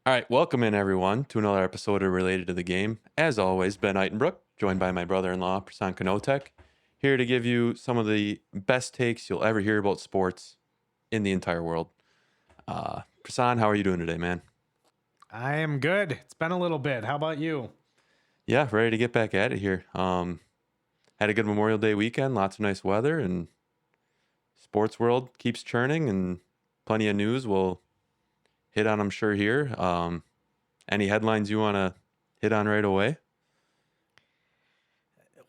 All right, welcome in everyone to another episode of Related to the Game. As always, Ben Eitenbrook, joined by my brother-in-law, Prasan Konotek, here to give you some of the best takes you'll ever hear about sports in the entire world. Prasan, how are you doing today, man? I am good. It's been a little bit. How about you? Yeah, ready to get back at it here. Had a good Memorial Day weekend, lots of nice weather, and sports world keeps churning, and plenty of news we'll hit on, I'm sure, here. Any headlines you want to hit on right away?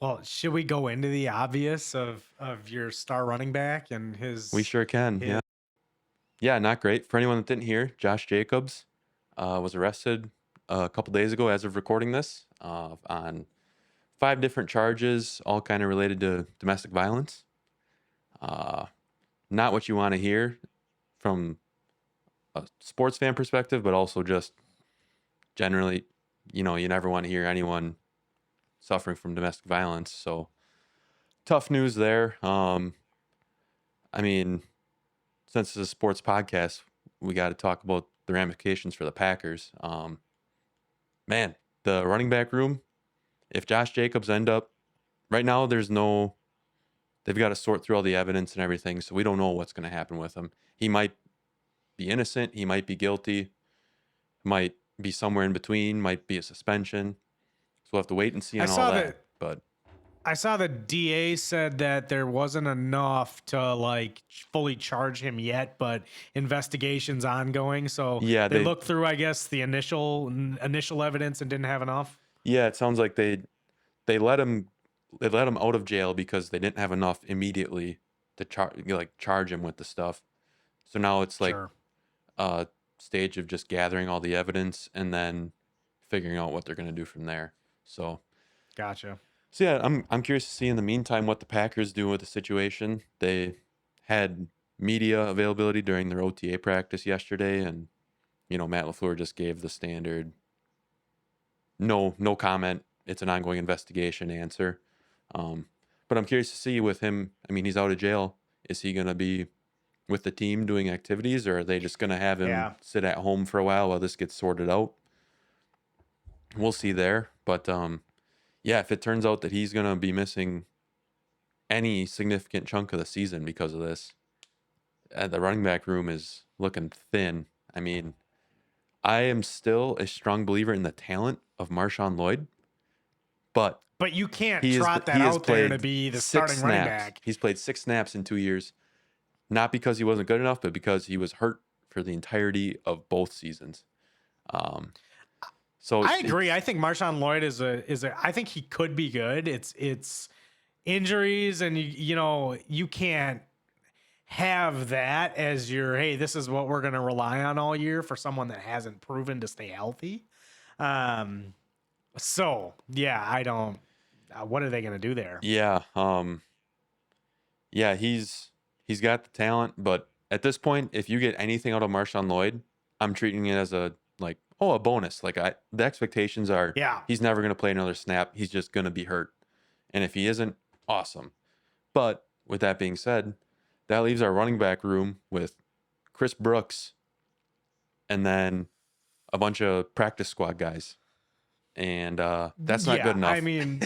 Well, should we go into the obvious of your star running back and We his sure can, his yeah. Yeah, not great. For anyone that didn't hear, Josh Jacobs was arrested a couple days ago as of recording this on five different charges, all kind of related to domestic violence. Uh, Not what you want to hear from a sports fan perspective, but also just generally, you never want to hear anyone suffering from domestic violence. So tough news there. I mean, since it's a sports podcast, we got to talk about the ramifications for the Packers. Man, the running back room, if Josh Jacobs end up right now, they've got to sort through all the evidence and everything. So we don't know what's going to happen with him. He might be innocent. He might be guilty, might be somewhere in between, might be a suspension. So we'll have to wait and see I on all saw that. that But I saw the DA said that there wasn't enough to fully charge him yet, but investigations ongoing. So yeah, they looked through, I guess, the initial evidence and didn't have enough. it sounds like they let him out of jail because they didn't have enough immediately to charge him with the stuff. So now it's like Sure. a stage of just gathering all the evidence and then figuring out what they're going to do from there. So, Gotcha. so yeah, I'm curious to see in the meantime what the Packers do with the situation. They had media availability during their OTA practice yesterday, and Matt LaFleur just gave the standard no comment. It's an ongoing investigation answer. Um, but I'm curious to see with him. I mean, he's out of jail. Is he going to be with the team doing activities, or are they just going to have him Yeah. sit at home for a while this gets sorted out? We'll see there. But yeah, if it turns out that he's going to be missing any significant chunk of the season because of this, the running back room is looking thin. I mean, I am still a strong believer in the talent of Marshawn Lloyd, but But you can't he is trot that he has out there to played be the six starting running snaps. back. He's played 6 snaps in 2 years, not because he wasn't good enough, but because he was hurt for the entirety of both seasons. Um, so I agree. it's I think Marshawn Lloyd I think he could be good. It's injuries and you can't have that as your hey, this is what we're going to rely on all year for someone that hasn't proven to stay healthy. Um so, yeah, I don't what are they going to do there? yeah, yeah, he's got the talent, but at this point, if you get anything out of Marshawn Lloyd, I'm treating it as a bonus. The expectations are Yeah. he's never going to play another snap. He's just going to be hurt, and if he isn't, awesome. But with that being said, that leaves our running back room with Chris Brooks and then a bunch of practice squad guys, and that's not good Yeah, I enough. mean,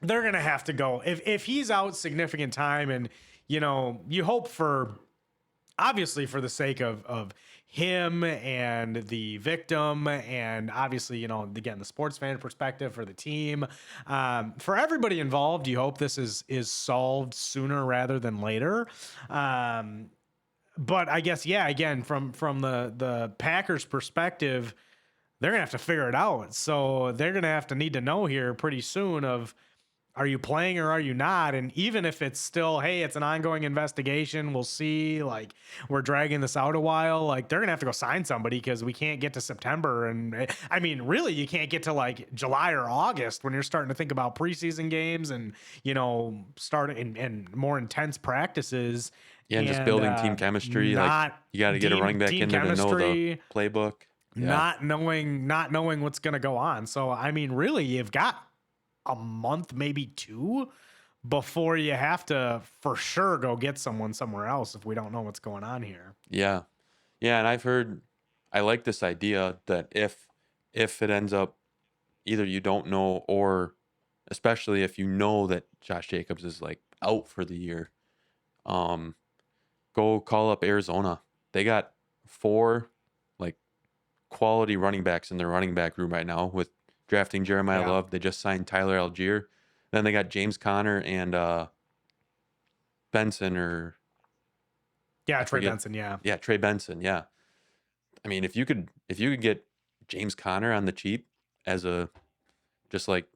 they're going to have to go if he's out significant time and you hope for obviously for the sake of him and the victim and obviously again the sports fan perspective for the team, for everybody involved, you hope this is solved sooner rather than later. But I guess, yeah, again, from the Packers perspective, they're gonna have to figure it out, so they're gonna have to need to know here pretty soon of, are you playing or are you not? And even if it's still, hey, it's an ongoing investigation, we'll see, like, we're dragging this out a while, like, they're gonna have to go sign somebody because we can't get to September. And I mean, really, you can't get to like July or August when you're starting to think about preseason games and, starting and more intense practices Yeah, and just and building team chemistry. Like not you got to get a running back team in there to know the chemistry, playbook. Yeah, not knowing what's going to go on. So, I mean, really, you've got a month, maybe two, before you have to for sure go get someone somewhere else if we don't know what's going on here. yeah, yeah. And I like this idea that if it ends up either you don't know, or especially if you know that Josh Jacobs is like out for the year, um, go call up Arizona. They got 4 like quality running backs in their running back room right now with drafting Jeremiah Yeah. Love. They just signed Tyler Algier. Then they got James Conner and Benson, or Yeah, I Trey forget. Benson. Yeah. Yeah, Trey Benson. Yeah. I mean, if you could get James Conner on the cheap as a just like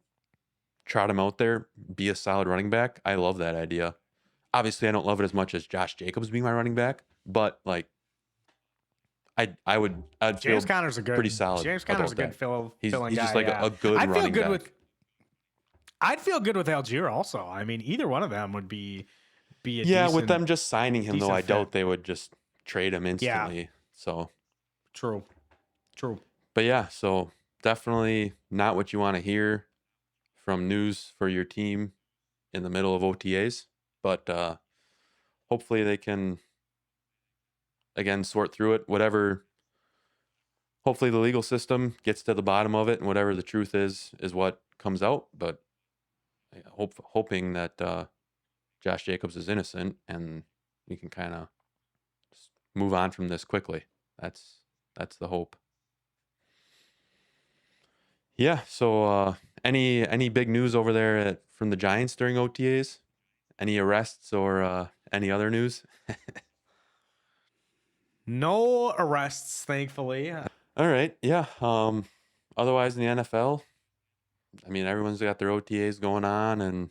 trot him out there, be a solid running back, I love that idea. Obviously, I don't love it as much as Josh Jacobs being my running back, but like I'd James feel Conner's a pretty good solid James Conner's a about good that. He's filling just guy. like Yeah. a good I'd feel running good back. with I'd feel good with Algier also. I mean, either one of them would be a Yeah, with decent them just signing him though, I fit. doubt they would just trade him Yeah. instantly. So, True. True. but yeah, so definitely not what you want to hear from news for your team in the middle of OTAs, but hopefully they can again sort through it. Whatever, hopefully the legal system gets to the bottom of it, and whatever the truth is what comes out. But hoping that Josh Jacobs is innocent and we can kind of move on from this quickly. That's the hope. Yeah. So any big news over there from the Giants during OTAs? Any arrests or any other news? No arrests, thankfully. All right. Yeah. Otherwise in the NFL, I mean, everyone's got their OTAs going on, and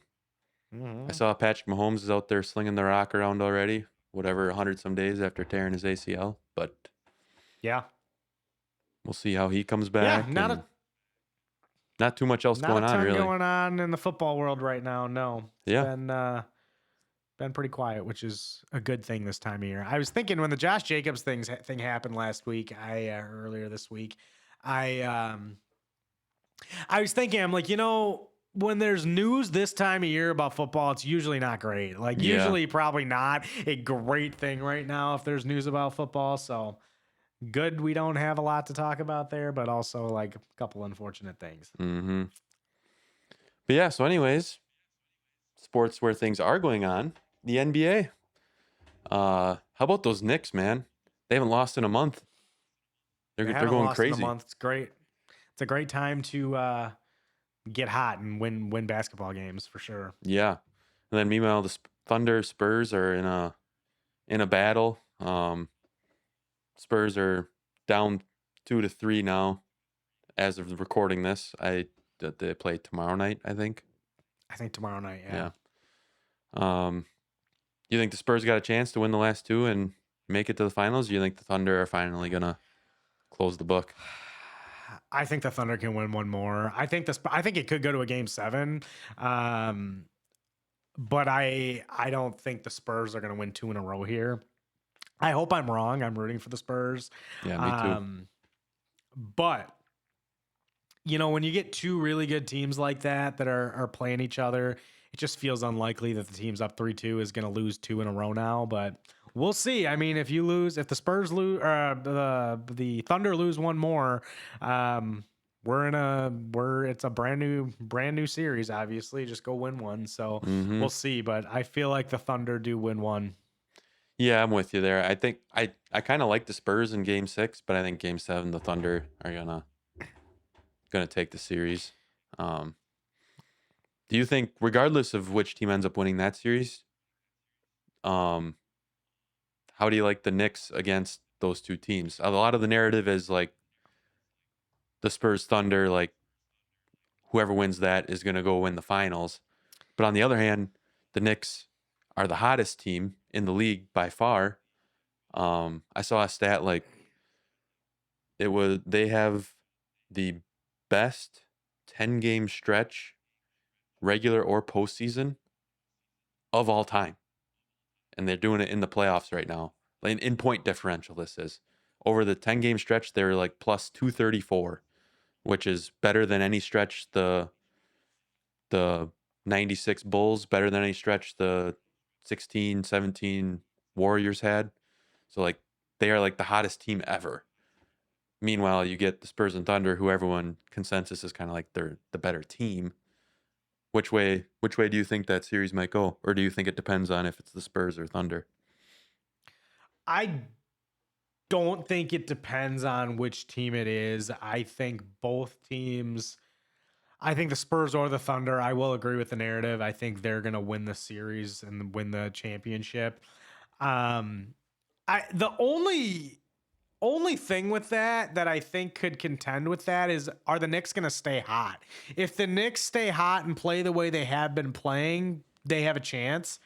I saw Patrick Mahomes is out there slinging the rock around already, whatever, 100 some days after tearing his ACL. But Yeah. we'll see how he comes Yeah, back. And not too much else not going a on, ton really. going on in the football world right now. No. It's Yeah. been pretty quiet, which is a good thing this time of year. I was thinking when the Josh Jacobs thing happened last week, earlier this week, I was thinking, I'm like, when there's news this time of year about football, it's usually not great. Like, Yeah. usually probably not a great thing right now if there's news about football. So good we don't have a lot to talk about there, but also like a couple unfortunate things. Mm-hmm. But yeah, so anyways, sports where things are going on, the NBA. How about those Knicks, man? They haven't lost in a month. They're Haven't going lost in a crazy. month. It's great. It's a great time to get hot and win basketball games for sure. Yeah. And then meanwhile, the Thunder Spurs are in a battle. Spurs are down 2-3 now as of recording this. They play tomorrow night, I think. I think tomorrow night. Yeah. You think the Spurs got a chance to win the last 2 and make it to the finals? Do you think the Thunder are finally gonna close the book? I think the Thunder can win one more. I think it could go to a game 7. But I don't think the Spurs are going to win 2 in a row here. I hope I'm wrong. I'm rooting for the Spurs. Yeah, me too. But when you get 2 really good teams like that are playing each other, it just feels unlikely that the team's up 3-2 is going to lose 2 in a row now. But we'll see. I mean, if the Spurs lose, the Thunder lose one more, it's a brand new series. Obviously, just go win one. So we'll see. But I feel like the Thunder do win one. Yeah, I'm with you there. I think I kind of like the Spurs in Game 6, but I think Game 7 the Thunder are gonna take the series. Do you think, regardless of which team ends up winning that series, how do you like the Knicks against those 2 teams? A lot of the narrative is like the Spurs Thunder, like whoever wins that is gonna go win the finals. But on the other hand, the Knicks are the hottest team in the league by far. I saw a stat like they have the best 10-game stretch, regular or postseason, of all time. And they're doing it in the playoffs right now. In point differential, this is. Over the 10-game stretch, they're like plus 234, which is better than any stretch the 96 Bulls, better than any stretch the 16, 17 Warriors had. So like they are like the hottest team ever. Meanwhile, you get the Spurs and Thunder, who everyone consensus is kind of like they're the better team. Which way do you think that series might go? Or do you think it depends on if it's the Spurs or Thunder? I don't think it depends on which team it is. I think both teams, I think the Spurs or the Thunder, I will agree with the narrative. I think they're going to win the series and win the championship. Um, the only thing with that I think could contend with that is, are the Knicks going to stay hot? If the Knicks stay hot and play the way they have been playing, they have a chance.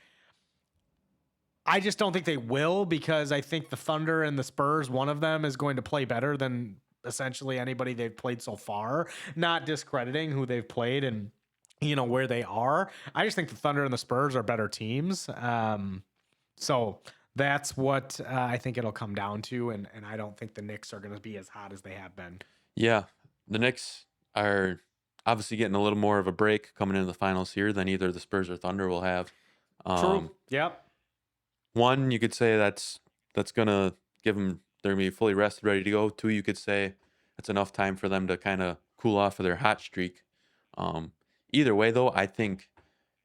I just don't think they will, because I think the Thunder and the Spurs, one of them is going to play better than essentially anybody they've played so far. Not discrediting who they've played and where they are. I just think the Thunder and the Spurs are better teams. So that's what I think it'll come down to, and I don't think the Knicks are going to be as hot as they have been. Yeah, the Knicks are obviously getting a little more of a break coming into the finals here than either the Spurs or Thunder will have. True. Yep. One, you could say that's gonna give them, they're gonna be fully rested, ready to go. Two, you could say it's enough time for them to kind of cool off of their hot streak. Um, Either way, though, I think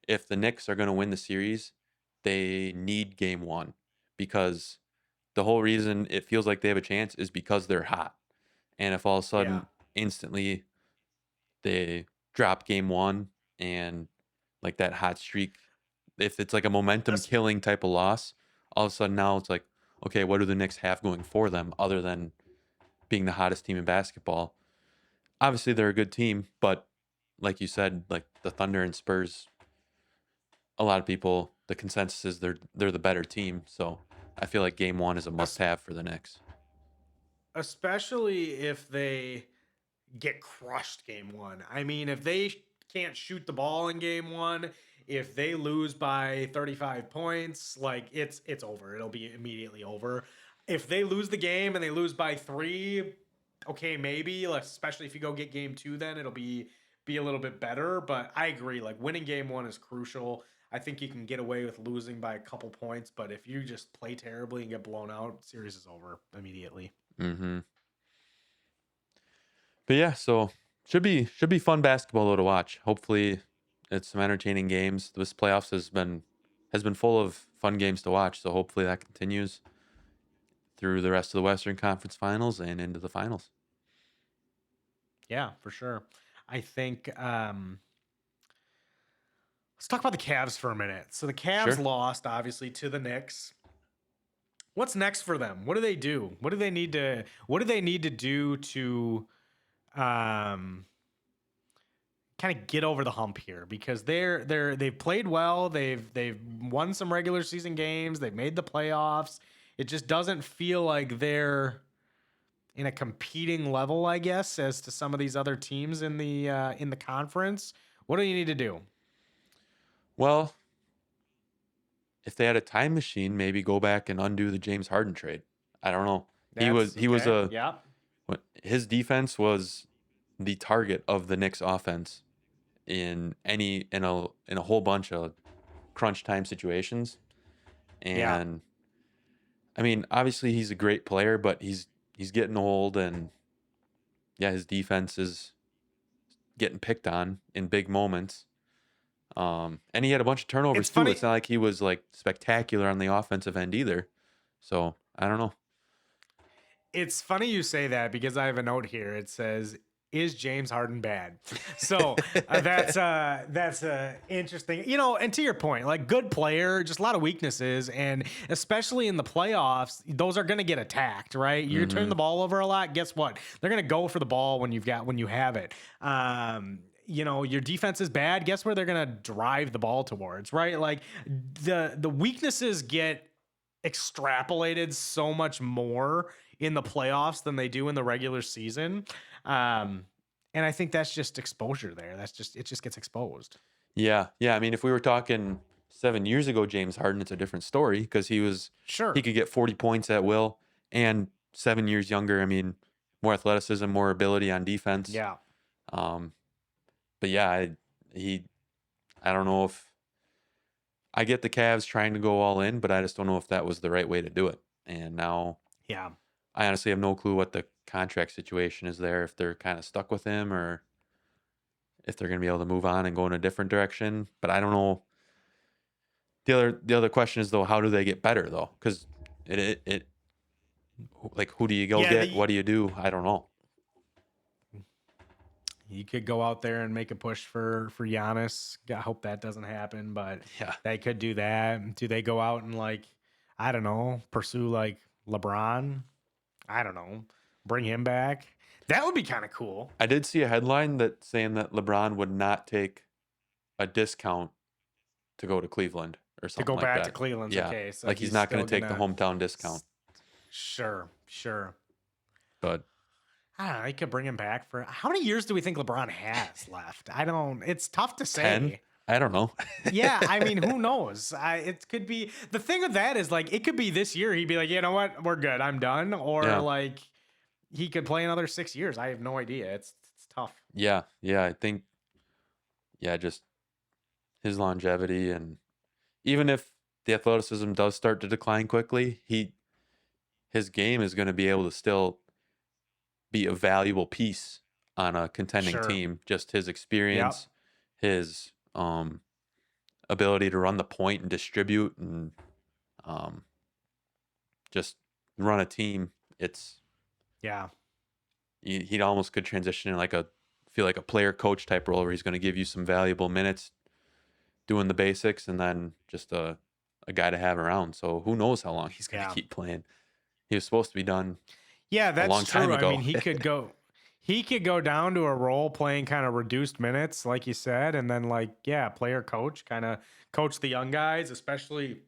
if the Knicks are gonna win the series, they need Game One, because the whole reason it feels like they have a chance is because they're hot. And if all of a Yeah. sudden instantly they drop Game One and like that hot streak, if it's like a momentum Es- killing type of loss, all of a sudden now it's like, okay, what do the Knicks have going for them other than being the hottest team in basketball? Obviously, they're a good team, but like you said, like the Thunder and Spurs, a lot of people, the consensus is they're the better team. So I feel like Game One is a must-have for the Knicks. Especially if they get crushed game one. I mean, if they can't shoot the ball in game one, if they lose by 35 points, like it's over. It'll be immediately over. If they lose the game and they lose by 3, okay, maybe, like, especially if you go get game 2, then it'll be a little bit better. But I agree, like winning game 1 is crucial. I think you can get away with losing by a couple points, but if you just play terribly and get blown out, series is over immediately. Mm-hmm. But yeah, so should be fun basketball though to watch. Hopefully, it's some entertaining games. This playoffs has been full of fun games to watch. So hopefully that continues through the rest of the Western Conference Finals and into the finals. Yeah, for sure. I think let's talk about the Cavs for a minute. So the Cavs Sure. lost obviously to the Knicks. What's next for them? What do they do? What do they need to do to um kind of get over the hump here, because they've played well, they've won some regular season games, they've made the playoffs. It just doesn't feel like they're in a competing level, I guess, as to some of these other teams in the conference. What do you need to do? Well, if they had a time machine, maybe go back and undo the James Harden trade. I don't know. He was Okay. a Yeah. his defense was the target of the Knicks offense in a whole bunch of crunch time situations. Yeah. And I mean, obviously he's a great player, but he's getting old, and yeah, his defense is getting picked on in big moments. And he had a bunch of turnovers It's too. funny. It's not like he was like spectacular on the offensive end either. So I don't know. It's funny you say that, because I have a note here. It says, "Is James Harden bad?" So that's interesting. And to your point, like, good player, just a lot of weaknesses, and especially in the playoffs, those are going to get attacked, right? You're turning Hmm. the ball over a lot. Guess what? They're going to go for the ball when you have it. Your defense is bad. Guess where they're going to drive the ball towards, right? Like, the weaknesses get extrapolated so much more in the playoffs than they do in the regular season. And I think that's just exposure there. It just gets exposed. Yeah, yeah. I mean, if we were talking 7 years ago, James Harden, it's a different story because he Sure. could get 40 points at will, and 7 years younger. I mean, more athleticism, more ability on defense. Yeah. Um, but yeah, he I don't know if I get the Cavs trying to go all in, but I just don't know if that was the right way to do it. And now Yeah. I honestly have no clue what contract situation is there, if they're kind of stuck with him or if they're going to be able to move on and go in a different direction. But I don't know. The other question is though, how do they get better though? Because it like who do you go Yeah, get? What do you do? I don't know. you could go out there and make a push for Giannis. I hope that doesn't happen, but Yeah. they could do that. Do they go out and like, I don't know, pursue like LeBron? I don't know, bring him back. That would be kind of cool. I did see a headline that saying that LeBron would not take a discount to go to Cleveland or To something go like back that. to Cleveland's Yeah. okay. So Like he's not going to still take the gonna- hometown discount. Sure. But I don't know. He could bring him back for how many years do we think LeBron has left? I don't. It's tough to say. 10? I don't know. Yeah, I mean, who knows? It could be the thing with that is like it could be this year. He'd be like, you know what, we're good, I'm done, or Yeah. like he could play another 6 years. I have no idea. It's tough. Yeah, I think just his longevity, and even if the athleticism does start to decline quickly, his game is going to be able to still be a valuable piece on a contending Sure. team. Just his experience, his ability to run the point and distribute and just run a team. It's Yeah, he almost could transition in like a player coach type role where he's going to give you some valuable minutes doing the basics and then just a guy to have around. So who knows how long he's going to Yeah. keep playing. He was supposed to be done. yeah, that's long true. time ago. I mean, he could go. He could go down to a role playing kind of reduced minutes, like you said, and then like, yeah, player coach, kind of coach the young guys, especially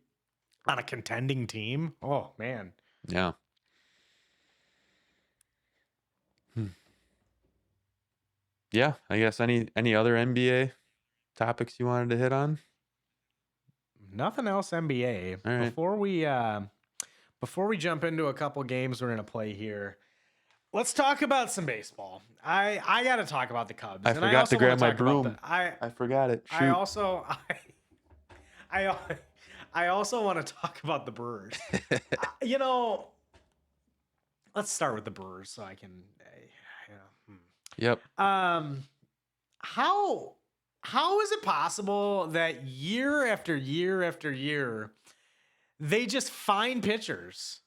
on a contending team. Oh man. Yeah. Yeah, I guess any other NBA topics you wanted to hit on? Nothing else NBA. All right. Before we jump into a couple games we're gonna play here, let's talk about some baseball. I gotta talk about the Cubs. I and forgot also to grab wanna my talk about broom. the- I forgot it. Shoot. I also I also want to talk about the Brewers. Let's start with the Brewers so I can. Yep. How is it possible that year after year after year they just find pitchers?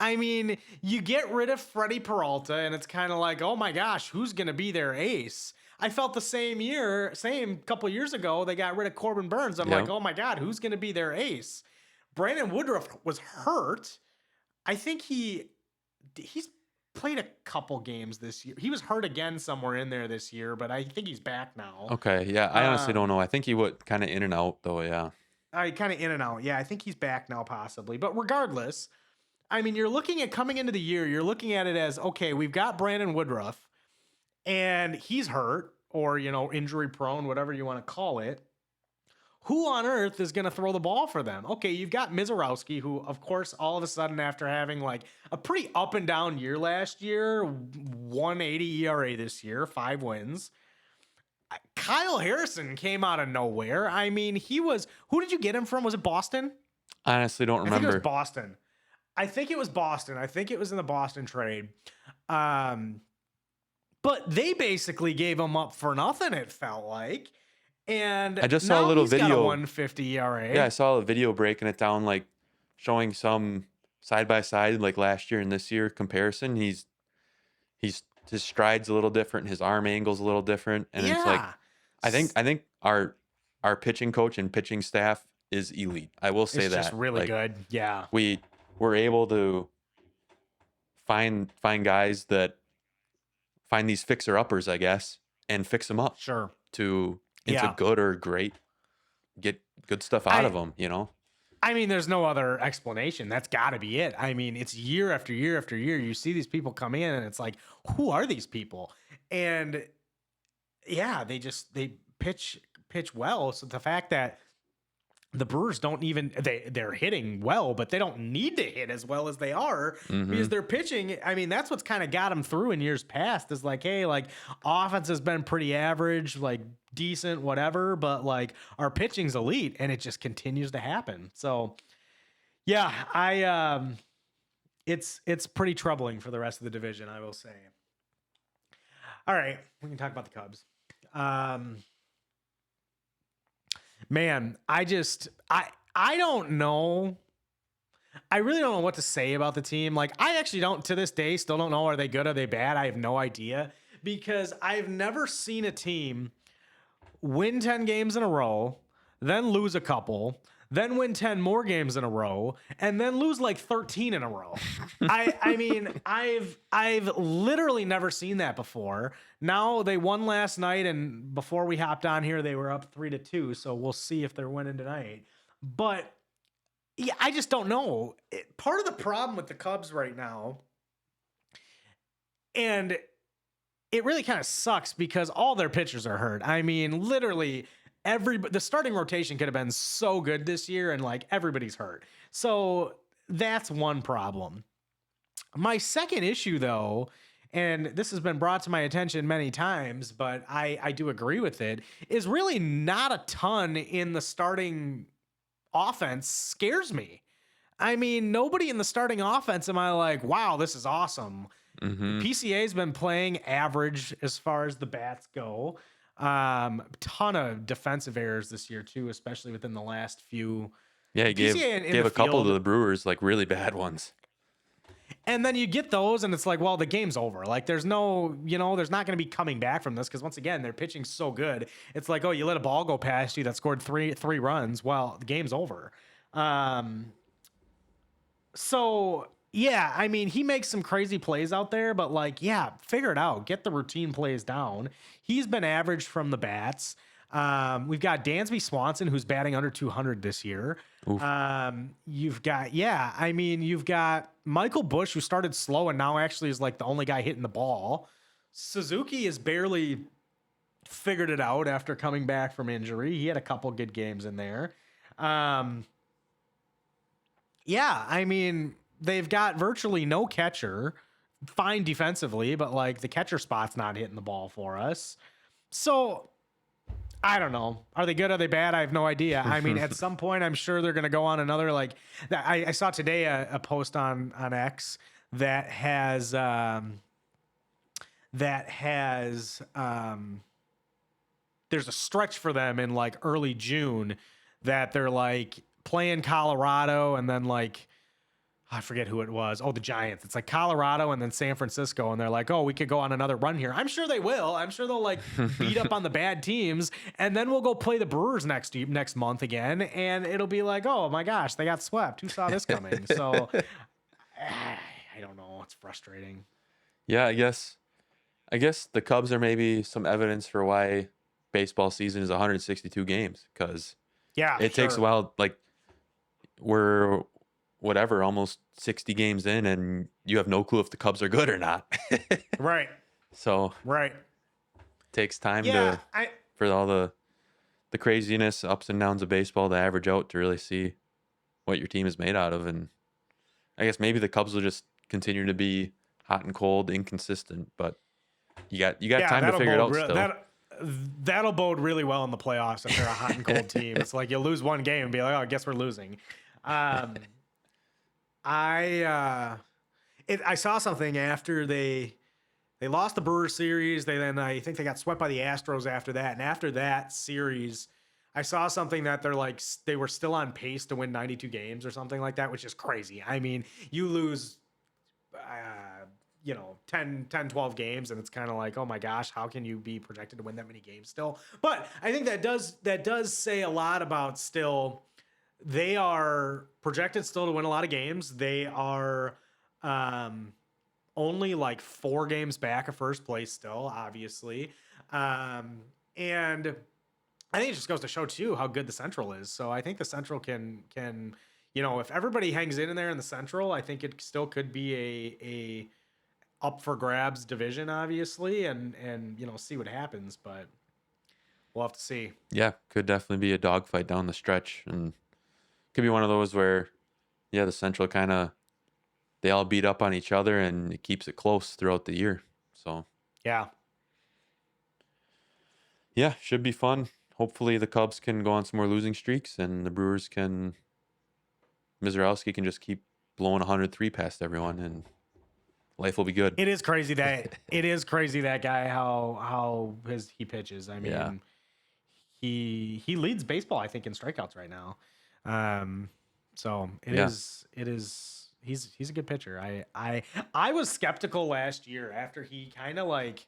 I mean, you get rid of Freddie Peralta, and it's kind of like, oh my gosh, who's going to be their ace? I felt the same couple years ago, they got rid of Corbin Burns. I'm like, oh my God, who's going to be their ace? Brandon Woodruff was hurt. I think he's played a couple games this year. He was hurt again somewhere in there this year, but I think he's back now. Okay. Yeah. I honestly don't know. I think he would kind of in and out though. Yeah. Kind of in and out. Yeah, I think he's back now possibly. But regardless, I mean, you're looking at coming into the year, you're looking at it as, okay, we've got Brandon Woodruff and he's hurt or, injury prone, whatever you want to call it. Who on earth is going to throw the ball for them? Okay, you've got Mizorowski, who, of course, all of a sudden, after having like a pretty up and down year last year, 180 ERA this year, 5 wins. Kyle Harrison came out of nowhere. I mean, who did you get him from? Was it Boston? Honestly, don't remember. I think it was Boston. I think it was in the Boston trade. But they basically gave him up for nothing, it felt like. And I just saw a little he's got video. a 150 ERA. Yeah, I saw a video breaking it down, like showing some side by side, like last year and this year comparison. He's his stride's a little different, his arm angle's a little different, and it's like I think our pitching coach and pitching staff is elite. I will say it's that just really Like, good. Yeah. we were able to find guys that find these fixer uppers, I guess, and fix them up Sure. into Yeah. good or great, get good stuff out of them, I mean, there's no other explanation. That's got to be it. I mean, it's year after year after year. You see these people come in, and it's like, who are these people? And yeah, they pitch well. So the fact that the Brewers don't even they're hitting well, but they don't need to hit as well as they are because they're pitching. I mean, that's what's kind of got them through in years past. Is like, hey, like offense has been pretty average, like decent, whatever, but like our pitching's elite, and it just continues to happen. So, yeah, it's pretty troubling for the rest of the division, I will say. All right, we can talk about the Cubs. Man, I don't know. I really don't know what to say about the team. Like, I actually don't, to this day, still don't know, are they good, are they bad? I have no idea, because I've never seen a team win 10 games in a row, then lose a couple, then win 10 more games in a row, and then lose like 13 in a row. I mean, I've literally never seen that before. Now they won last night, and before we hopped on here, they were up 3-2. So we'll see if they're winning tonight. But yeah, I just don't know. Part of the problem with the Cubs right now, and it really kind of sucks, because all their pitchers are hurt. I mean, literally the starting rotation could have been so good this year, and like everybody's hurt. So that's one problem. My second issue, though, and this has been brought to my attention many times, but I do agree with it, is really not a ton in the starting offense scares me. I mean, nobody in the starting offense am I like, wow, this is awesome. PCA's been playing average as far as the bats go. Ton of defensive errors this year too, especially within the last few. Yeah, he gave PCA a couple field, to the Brewers, like really bad ones. and then you get those, and it's like, well, the game's over. Like, there's no, there's not going to be coming back from this, because once again, they're pitching so good. It's like, oh, you let a ball go past you that scored three runs. Well, the game's over. So yeah, I mean, he makes some crazy plays out there, but like, yeah, figure it out. Get the routine plays down. He's been average from the bats. We've got Dansby Swanson, who's batting under 200 this year. You've got Michael Busch, who started slow and now actually is like the only guy hitting the ball. Suzuki has barely figured it out after coming back from injury. He had a couple good games in there. Yeah, I mean, they've got virtually no catcher. Fine defensively, but like the catcher spot's not hitting the ball for us. So I don't know. Are they good? Are they bad? I have no idea. I mean, at some point, I'm sure they're going to go on another, like, I saw today a post on X that has there's a stretch for them in like early June that they're like playing Colorado, and then like, I forget who it was. Oh, the Giants. It's like Colorado and then San Francisco. And they're like, oh, we could go on another run here. I'm sure they will. I'm sure they'll like beat up on the bad teams. And then we'll go play the Brewers next month again. And it'll be like, oh my gosh, they got swept. Who saw this coming? So I don't know. It's frustrating. Yeah, I guess the Cubs are maybe some evidence for why baseball season is 162 games, because it takes a while. Like, we're whatever, almost 60 games in, and you have no clue if the Cubs are good or not. Right. So right. Takes time for all the craziness, ups and downs of baseball to average out to really see what your team is made out of. And I guess maybe the Cubs will just continue to be hot and cold, inconsistent, but you got time to figure it out still. That'll bode really well in the playoffs if they're a hot and cold team. It's like you'll lose one game and be like, oh, I guess we're losing. I saw something after they lost the Brewers series. I think they got swept by the Astros after that. And after that series, I saw something that they're like, they were still on pace to win 92 games or something like that, which is crazy. I mean, you lose, 10, 12 games, and it's kind of like, oh my gosh, how can you be projected to win that many games still? But I think that does say a lot about still, they are projected still to win a lot of games. They are only like 4 games back of first place still, obviously. And I think it just goes to show too how good the Central is. So I think the Central can if everybody hangs in there in the Central, I think it still could be a up for grabs division, obviously, and see what happens. But we'll have to see. Yeah, could definitely be a dogfight down the stretch, and could be one of those where, yeah, the Central they all beat up on each other, and it keeps it close throughout the year. So yeah, should be fun. Hopefully the Cubs can go on some more losing streaks, and the Brewers Mizorowski can just keep blowing 103 past everyone, and life will be good. It is crazy that guy how he pitches. I Yeah. mean, he leads baseball, I think, in strikeouts right now. So Yeah. he's a good pitcher. I was skeptical last year after he kind of like,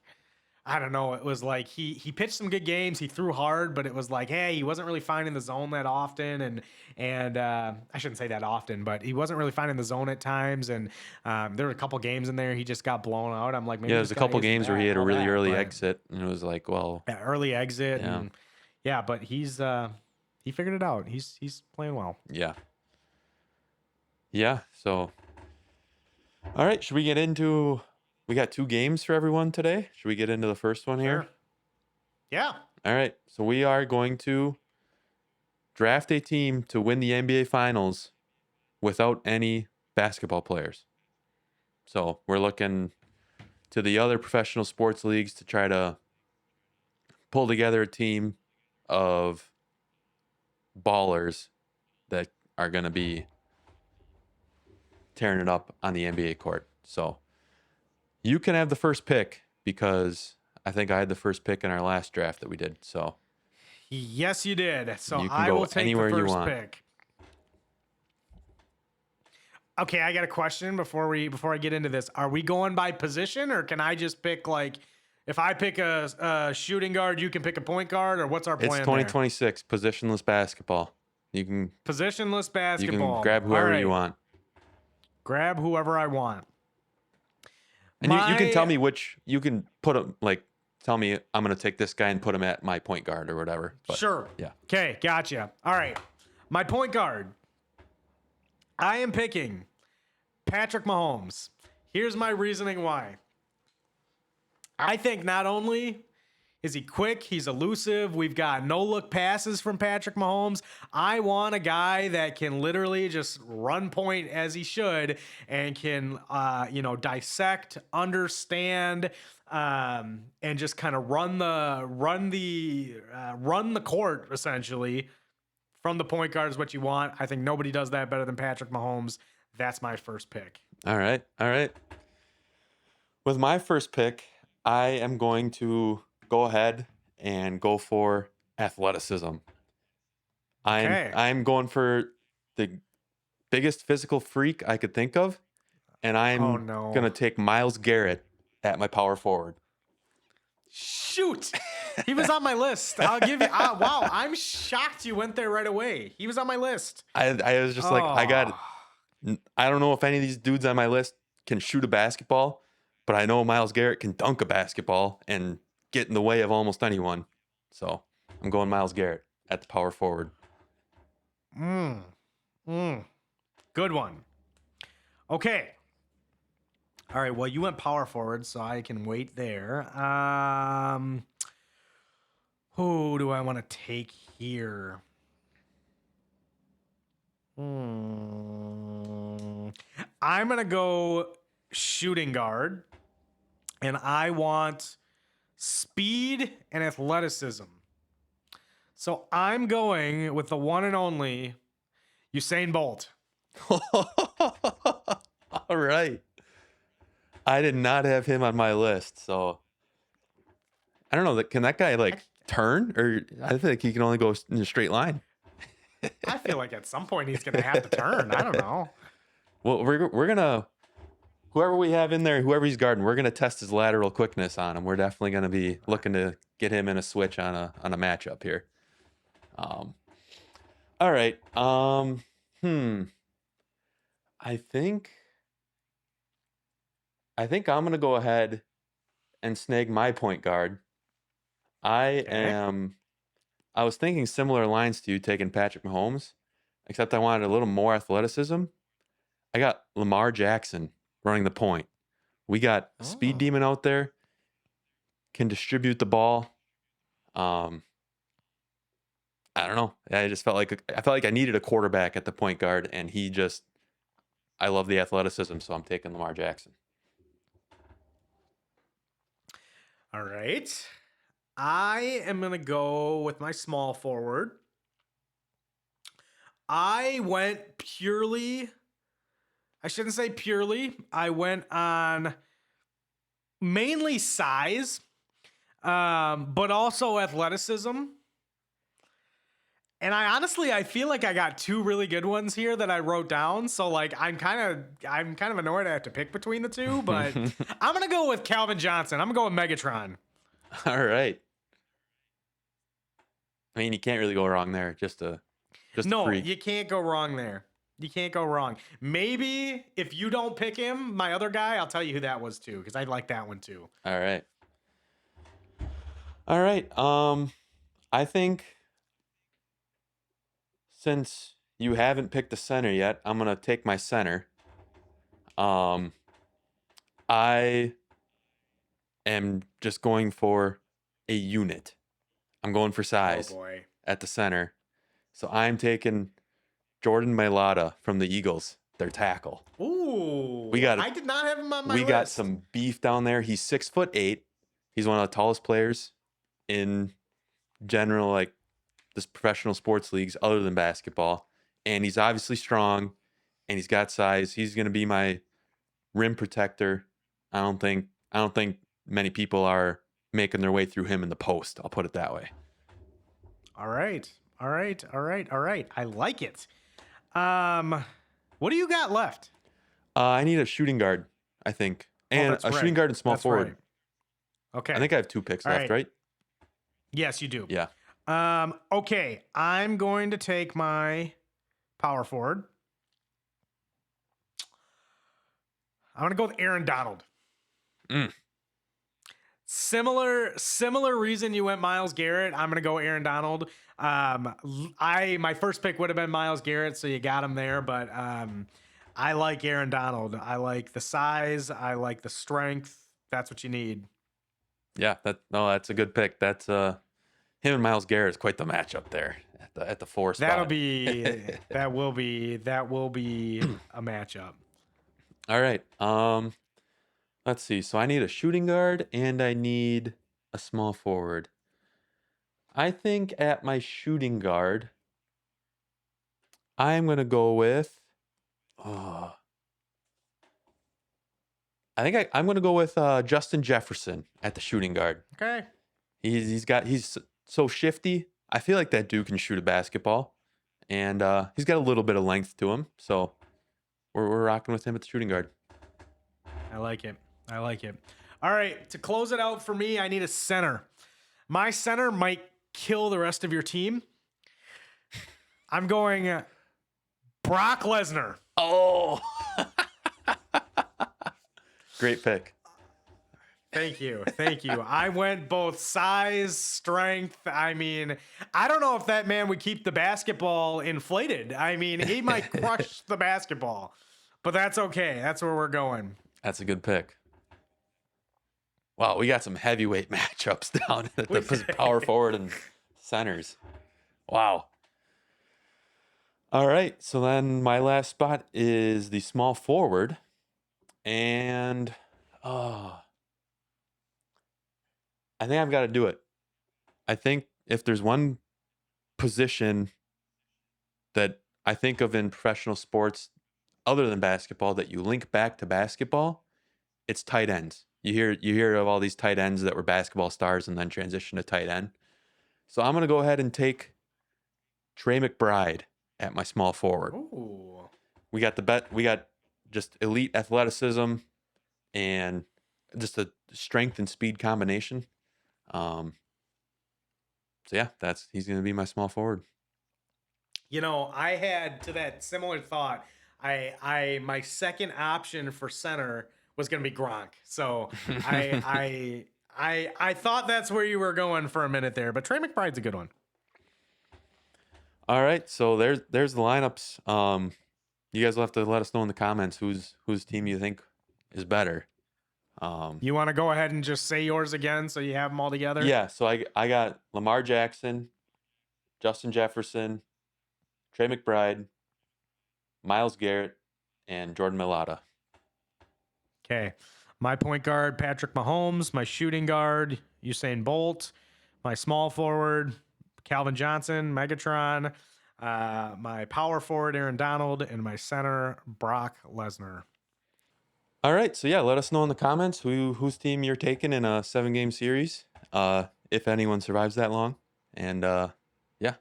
I don't know, it was like he pitched some good games, he threw hard, but it was like, hey, he wasn't really finding the zone that often, and I shouldn't say that often, but he wasn't really finding the zone at times, and there were a couple games in there he just got blown out. I'm like, maybe Yeah, this there's a guy couple isn't games where he that had a all really that, early but exit, and it was like, well, that early exit, yeah. and yeah, but he figured it out. He's playing well. Yeah. Yeah. So, all right. Should we get into? We got 2 games for everyone today. Should we get into the first one here? Sure. Yeah. All right. So we are going to draft a team to win the NBA Finals without any basketball players. So we're looking to the other professional sports leagues to try to pull together a team of ballers that are going to be tearing it up on the NBA court. So you can have the first pick because I think I had the first pick in our last draft that we did. So Yes, you did. So you can I go will take anywhere the you first want. pick. Okay, I got a question before I get into this. Are we going by position, or can I just pick, like, if I pick a shooting guard, you can pick a point guard, or what's our It's plan there? 2026 positionless basketball. You can Positionless basketball. grab whoever All you right. want. Grab whoever I want. And you can tell me which you can put him, like, tell me I'm going to take this guy and put him at my point guard or whatever. But, Sure. Yeah. Okay, gotcha. All right. My point guard. I am picking Patrick Mahomes. Here's my reasoning why. I think not only is he quick, he's elusive. We've got no-look passes from Patrick Mahomes. I want a guy that can literally just run point as he should and can, dissect, understand, and just kind of run the court essentially. From the point guard is what you want. I think nobody does that better than Patrick Mahomes. That's my first pick. All right. All right. With my first pick, I am going to go ahead and go for athleticism. Okay. I'm going for the biggest physical freak I could think of, and I'm Oh, no. going to take Myles Garrett at my power forward. Shoot. He was on my list. I'll give you. Wow. I'm shocked you went there right away. He was on my list. I was just like, I don't know if any of these dudes on my list can shoot a basketball, but I know Myles Garrett can dunk a basketball and get in the way of almost anyone. So I'm going Myles Garrett at the power forward. Good one. Okay. All right. Well, you went power forward, so I can wait there. Who do I want to take here? I'm going to go shooting guard, and I want speed and athleticism. So I'm going with the one and only Usain Bolt. All right. I did not have him on my list, so I don't know. Can that guy like turn, or I think he can only go in a straight line. I feel like at some point he's going to have to turn. I don't know. Well, we're gonna whoever we have in there, whoever he's guarding, we're gonna test his lateral quickness on him. We're definitely gonna be looking to get him in a switch on a matchup here. All right. I think I'm gonna go ahead and snag my point guard. I was thinking similar lines to you, taking Patrick Mahomes, except I wanted a little more athleticism. I got Lamar Jackson running the point. We got a speed demon out there, can distribute the ball. I don't know. I felt like I needed a quarterback at the point guard, and I love the athleticism, so I'm taking Lamar Jackson. All right. I am going to go with my small forward. I went purely, I shouldn't say purely. I went on mainly size, but also athleticism. And I feel like I got two really good ones here that I wrote down. So like I'm kind of annoyed I have to pick between the two, but I'm gonna go with Calvin Johnson. I'm gonna go with Megatron. All right. I mean, you can't really go wrong there. Just a No, freak. you can't go wrong there. You can't go wrong. Maybe if you don't pick him, my other guy, I'll tell you who that was too, because I like that one too. All right. All right. I think since you haven't picked a center yet, I'm gonna take my center. I am just going for a unit. I'm going for size boy. at the center. So I'm taking Jordan Mailata from the Eagles, their tackle. Ooh. I did not have him on my We list. got some beef down there. He's 6'8". He's one of the tallest players in general, like this professional sports leagues other than basketball. And he's obviously strong and he's got size. He's gonna be my rim protector. I don't think many people are making their way through him in the post. I'll put it that way. All right. I like it. What do you got left? I need a shooting guard, I think. And that's a right. shooting guard and small That's forward. right. Okay. I think I have 2 picks All left, right. right? Yes, you do. Yeah. Okay. I'm going to take my power forward. I'm going to go with Aaron Donald. Similar reason you went Myles Garrett. I'm going to go Aaron Donald. My first pick would have been Myles Garrett, so you got him there, but I like Aaron Donald. I like the size, I like the strength. That's what you need. Yeah, that's a good pick. That's him and Myles Garrett is quite the matchup there at the 4 spot. That will be a matchup. All right. Let's see. So I need a shooting guard and I need a small forward. I think at my shooting guard, I'm gonna go with. I'm gonna go with Justin Jefferson at the shooting guard. Okay. He's so shifty. I feel like that dude can shoot a basketball, and he's got a little bit of length to him. So we're rocking with him at the shooting guard. I like it. All right, to close it out for me, I need a center. My center might kill the rest of your team. I'm going Brock Lesnar. Oh, great pick. Thank you. I went both size, strength. I mean, I don't know if that man would keep the basketball inflated. I mean, he might crush the basketball, but that's okay. That's where we're going. That's a good pick. Wow, we got some heavyweight matchups down at the power forward and centers. Wow. All right, so then my last spot is the small forward. And I think I've got to do it. I think if there's one position that I think of in professional sports other than basketball that you link back to basketball, it's tight ends. You hear of all these tight ends that were basketball stars and then transition to tight end. So I'm going to go ahead and take Trey McBride at my small forward. Ooh. We got just elite athleticism and just a strength and speed combination. So yeah, he's going to be my small forward. You know, I had to that similar thought. My second option for center was going to be Gronk. So I thought that's where you were going for a minute there, but Trey McBride's a good one. All right, so there's the lineups. You guys will have to let us know in the comments whose team you think is better. You want to go ahead and just say yours again so you have them all together? Yeah, so I got Lamar Jackson, Justin Jefferson, Trey McBride, Myles Garrett, and Jordan Mailata. Okay. My point guard, Patrick Mahomes. My shooting guard, Usain Bolt. My small forward, Calvin Johnson, Megatron. My power forward, Aaron Donald, and my center, Brock Lesnar. All right, so yeah, let us know in the comments whose team you're taking in a 7-game series, if anyone survives that long. And yeah,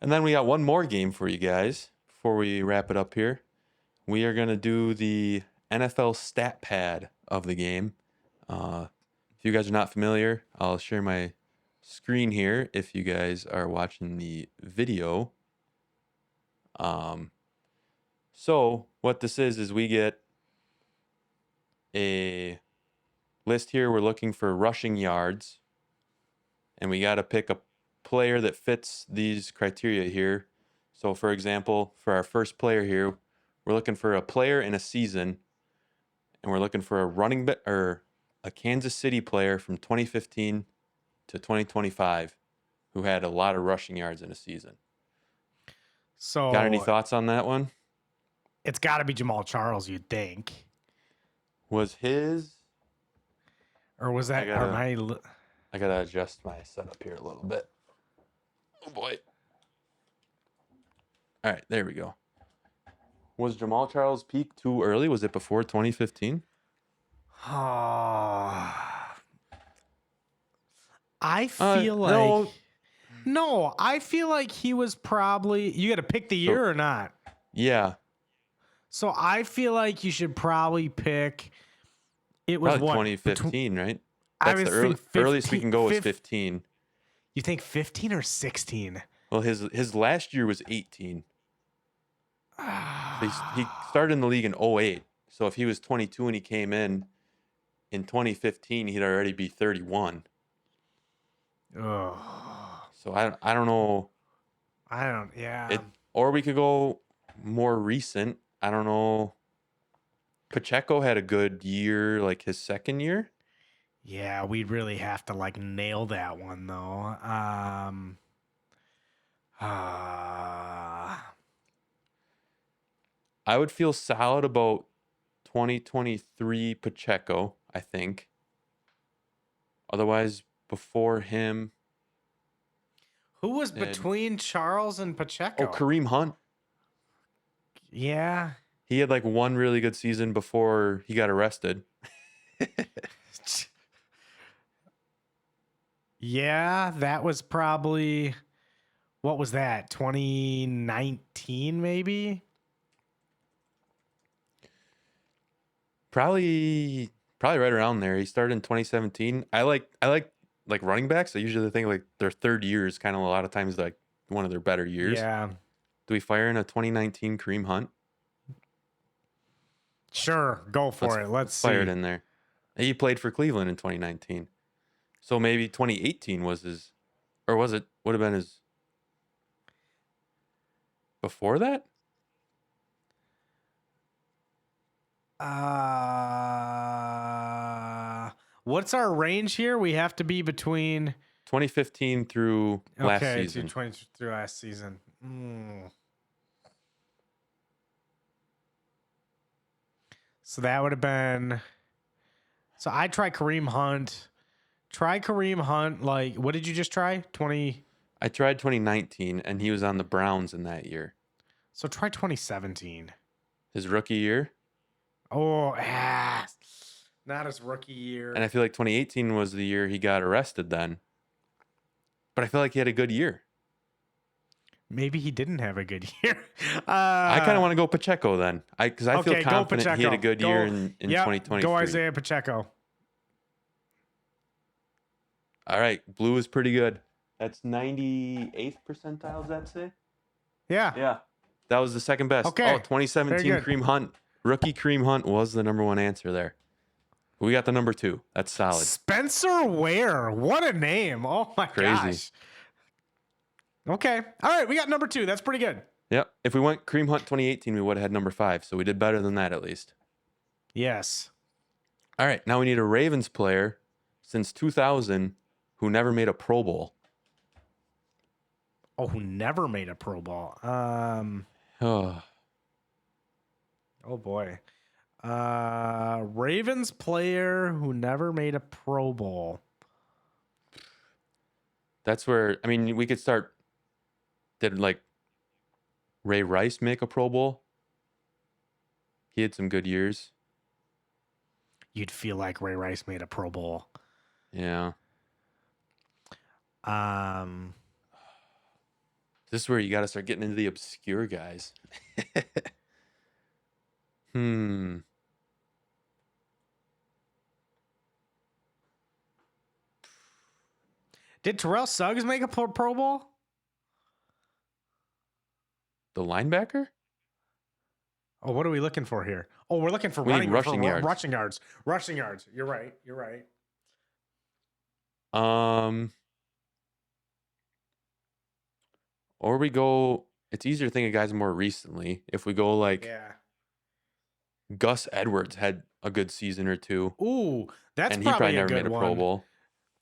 and then we got one more game for you guys before we wrap it up here. We are gonna do the NFL stat pad of the game. If you guys are not familiar, I'll share my screen here if you guys are watching the video. So what this is we get a list here. We're looking for rushing yards, and we got to pick a player that fits these criteria here. So for example, for our first player here, we're looking for a player in a season, and we're looking for a running back or a Kansas City player from 2015 to 2025 who had a lot of rushing yards in a season. So Got any thoughts on that one? it's got to be Jamal Charles, you'd think. Was his... Or was that? I gotta adjust my setup here a little bit. Oh boy. All right, there we go. Was Jamal Charles' peak too early? Was it before 2015? I feel like no, I feel like he was probably. You got to pick the year or not. Yeah. So I feel like you should probably pick. It was Probably what 2015, right? I That's was the think earliest we 15 can go is fif- 15. You think 15 or 16? Well, his last year was 18. So he started in the league in 08. So if he was 22 when he came in 2015, he'd already be 31. Oh, So I don't know. I don't. Yeah. Or we could go more recent. I don't know. Pacheco had a good year, like his second year. Yeah, we'd really have to like nail that one though. I would feel solid about 2023 Pacheco, I think. Otherwise, before him. Who was between Charles and Pacheco? Oh, Kareem Hunt. Yeah. He had like one really good season before he got arrested. Yeah, that was probably, what was that? 2019 maybe? Probably right around there. He started in 2017. I like running backs. I usually think like their third year is kind of a lot of times like one of their better years. Yeah. Do we fire in a 2019 Kareem Hunt? Sure, go for it. Let's see. Fire it in there. He played for Cleveland in 2019. So maybe 2018 was his, or was it, would have been his before that? What's our range here? We have to be between 2015 through last okay, season. 2020 through last season. So that would have been. So I try Kareem Hunt. Try Kareem Hunt. Like, what did you just try? 20. I tried 2019, and he was on the Browns in that year. So try 2017. His rookie year. Oh, not his rookie year. And I feel like 2018 was the year he got arrested then. But I feel like he had a good year. Maybe he didn't have a good year. I kind of want to go Pacheco then. Because I feel confident he had a good year in 2023. Go Isaiah Pacheco. All right. Blue is pretty good. That's 98th percentile, does that say? Yeah. Yeah. That was the second best. Okay. Oh, 2017 Kareem Hunt. Rookie Kareem Hunt was the number one answer there. We got the number 2. That's solid. Spencer Ware. What a name. Oh, my gosh. Okay. All right. We got number 2. That's pretty good. Yep. If we went Kareem Hunt 2018, we would have had number 5. So we did better than that at least. Yes. All right. Now we need a Ravens player since 2000 who never made a Pro Bowl. Oh, who never made a Pro Bowl. Oh, boy. Ravens player who never made a Pro Bowl. that's where, I mean, we could start. Did like Ray Rice make a Pro Bowl? He had some good years. You'd feel like Ray Rice made a Pro Bowl. Yeah. Um, This is where you got to start getting into the obscure guys. Hmm. did Terrell Suggs make a Pro Bowl? The linebacker? Oh, what are we looking for here? Oh, we're looking for We need rushing yards. Rushing yards. Rushing yards. You're right. You're right. Or we go. It's easier to think of guys more recently. If we go like Yeah. Gus Edwards had a good season or two, Ooh, that's and he probably probably a never good made a one. Pro Bowl.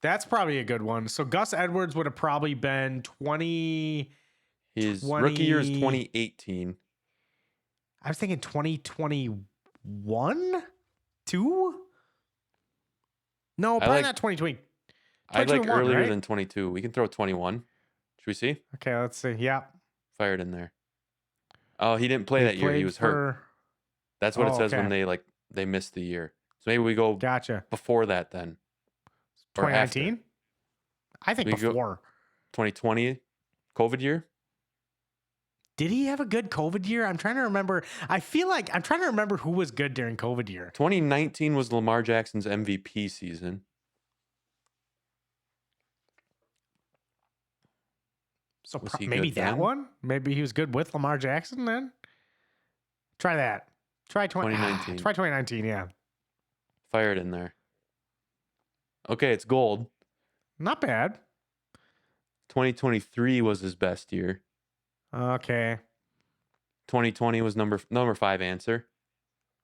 That's probably a good one. So Gus Edwards would have probably been 20. His rookie year is 20 2018. I was thinking 2021? 2? No, probably like- not 2020. I'd like 2021, earlier right? than 22. We can throw 21. Should we see? Okay, let's see. Yeah. Fired in there. Oh, he didn't play that year. He played was hurt. That's what it Oh, says when okay. they missed the year. So maybe we go Gotcha. before that then. Or after. 2019? I think We go- before. 2020 COVID year. Did he have a good COVID year? I'm trying to remember. I feel like I'm trying to remember who was good during COVID year. 2019 was Lamar Jackson's MVP season. So Was he maybe good that then? one? Maybe he was good with Lamar Jackson then? Try that. Try 2019. Try 2019, yeah. Fired in there. Okay, it's gold. Not bad. 2023 was his best year. Okay. 2020 was number 5 answer.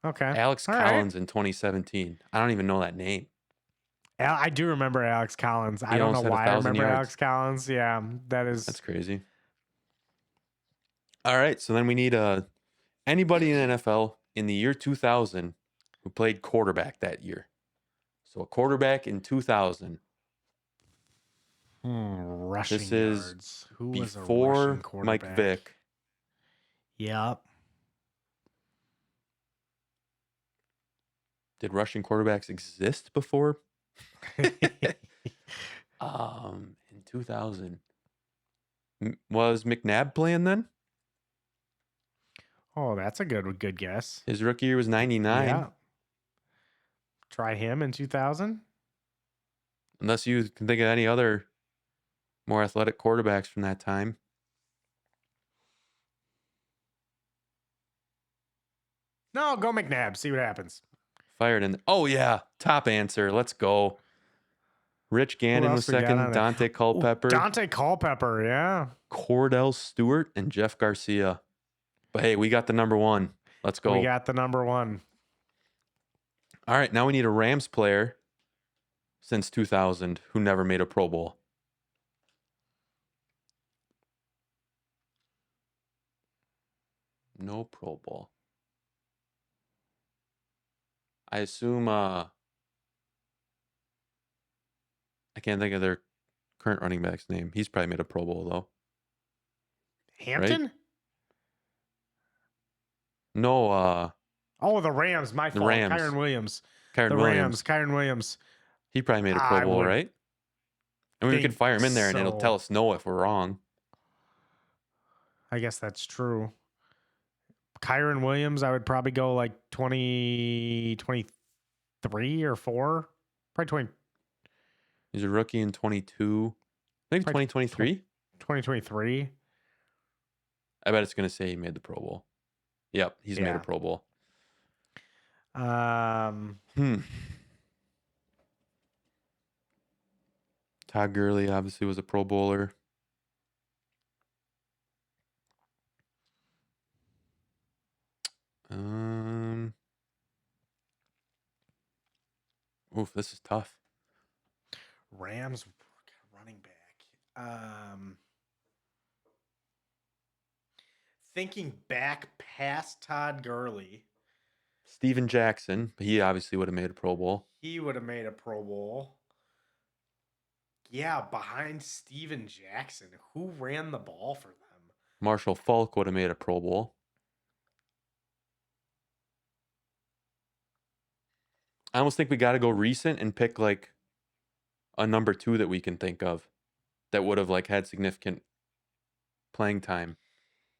Okay. Alex All right. Collins in 2017. I don't even know that name. I do remember Alex Collins. I He don't know almost had why I 1,000 remember yards. Alex Collins. Yeah, That's that's crazy. All right, so then we need anybody in the NFL in the year 2000 who played quarterback that year. So a quarterback in 2000 rushing This is yards. Who was a before rushing Mike quarterback? Vick. Yep. Did rushing quarterbacks exist before? In 2000. Was McNabb playing then? Oh, that's a good guess. His rookie year was 99. Yeah. Try him in 2000. Unless you can think of any other more athletic quarterbacks from that time. No, go McNabb. See what happens. Fired in. Oh, yeah. Top answer. Let's go. Rich Gannon was else we got second. on there? Dante Culpepper. Dante Culpepper, yeah. Cordell Stewart and Jeff Garcia. But hey, we got the number one. Let's go. We got the number one. All right, now we need a Rams player since 2000 who never made a Pro Bowl. No Pro Bowl. I assume I can't think of their current running back's name. He's probably made a Pro Bowl though. Hampton? No, Oh, the Rams. My fault. Rams. Kyron Williams. Kyron The Williams. Rams. Kyron Williams. He probably made a I Pro Bowl, would right? I mean, we could think fire him in there and it'll so. tell us no if we're wrong. I guess that's true. Kyron Williams, I would probably go like 2023 or 4. Probably He's a rookie in 22. Maybe Probably 2023. 2023. I bet it's going to say he made the Pro Bowl. Yep, he's made Yeah. a Pro Bowl. Todd Gurley obviously was a Pro Bowler. Oof, this is tough. Rams running back. Thinking back past Todd Gurley, Steven Jackson, but he obviously would have made a Pro Bowl. he would have made a Pro Bowl. Yeah, behind Steven Jackson, who ran the ball for them? Marshall Falk would have made a Pro Bowl. I almost think we got to go recent and pick like a number 2 that we can think of that would have like had significant playing time.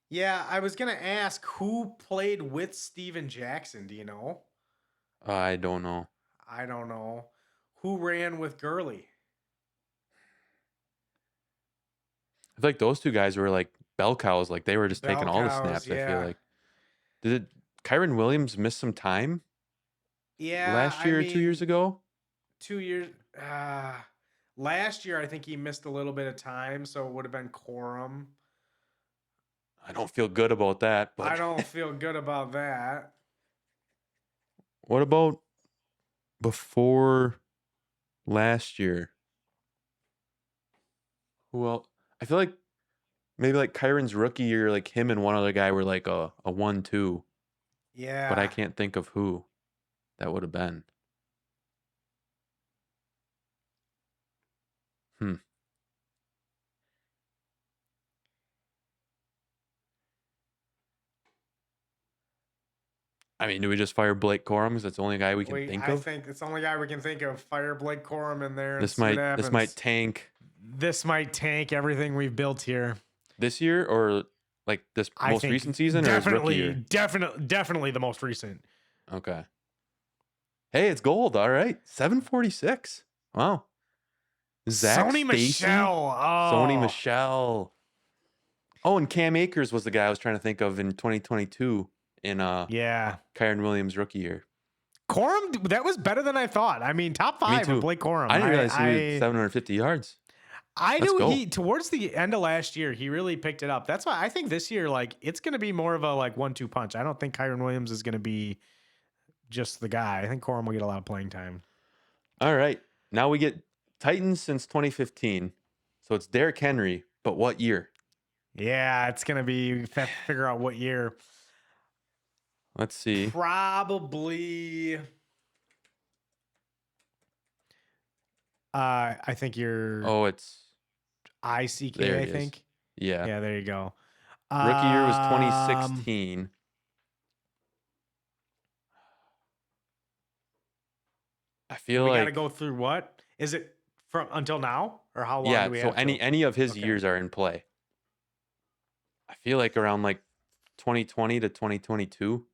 Yeah, I was gonna ask who played with Steven Jackson. Do you know? I don't know. I don't know. Who ran with Gurley? I feel like those two guys were like bell cows. Like they were just Bell taking all the cows, snaps. I feel yeah. like. Did Kyron Williams miss some time Yeah, last I year or 2 years mean, ago? 2 years. Last year, I think he missed a little bit of time, so it would have been Corum. I don't feel good about that. I But don't feel good about that. what about before last year? Well, I feel like maybe like Kyron's rookie year, like him and one other guy were like a 1-2, but I Yeah. can't think of who that would have been. Hmm. I mean, do we just fire Blake Corum? Because that's the only guy we can think I of. think it's the only guy we can think of. Fire Blake Corum in there and This see what might happens. tank This might tank everything we've built here. this year or like this I most think recent season or his rookie year. definitely the most recent. Okay. Hey, it's gold. All right, 746. Wow. Zach Sony Stacy, Michelle. Oh. Sony Michelle. Oh, and Cam Akers was the guy I was trying to think of in 2022 in Yeah. Kyron Williams' rookie year. Corum, that was better than I thought. I mean, top 5 too. with Blake Corum. I didn't realize he had 750 yards. I Let's knew go. he towards the end of last year, he really picked it up. That's why I think this year, like, it's gonna be more of a like 1-2 punch. I don't think Kyron Williams is gonna be just the guy. I think Corum will get a lot of playing time. All right. Now we get Titans since 2015. So it's Derrick Henry, but what year? Yeah, it's gonna be figure out what year. Let's see. Probably. I think you're Oh, it's ICK. there I it is. think. Yeah. Yeah, there you go. Rookie year was 2016. I feel We like gotta go through what is it from until now or how long yeah, do we so have? till- any of his Okay. years are in play. I feel like around like 2020 to 2022.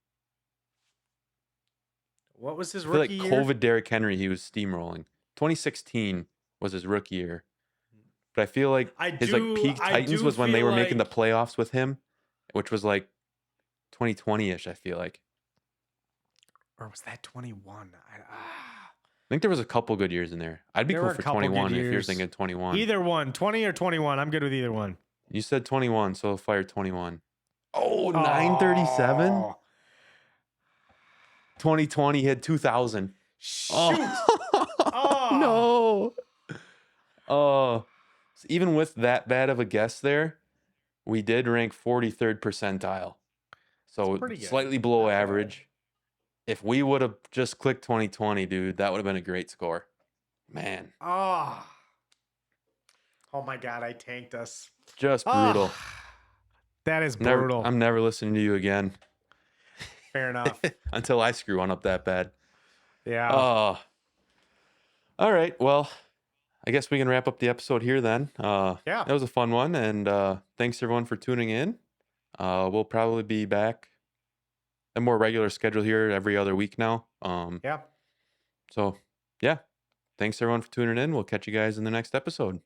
What was his I feel like rookie year? COVID Derrick Henry, he was steamrolling. 2016 was his rookie year. But I feel like his like peak Titans was when they were making the playoffs with him, which was like 2020-ish, I feel like. Or was that 21? I think there was a couple good years in there. I'd be There cool were a for couple good 21 if you're years. thinking 21. Either one, 20 or 21. I'm good with either one. You said 21, so I'll fire 21. Oh, 937? Oh, 2020 hit 2000. shoot. Oh. No. So even with that bad of a guess there, we did rank 43rd percentile. So That's pretty good. slightly below Not bad. average. If we would have just clicked 2020, dude, that would have been a great score. Man, Oh my God, I tanked us. just brutal. That is Never, brutal. I'm never listening to you again Fair enough. until I screw one up that bad. Yeah. Oh. All right. Well, I guess we can wrap up the episode here then. Yeah. That was a fun one. And thanks everyone for tuning in. We'll probably be back a more regular schedule here every other week now. Yeah. So, yeah. Thanks everyone for tuning in. We'll catch you guys in the next episode.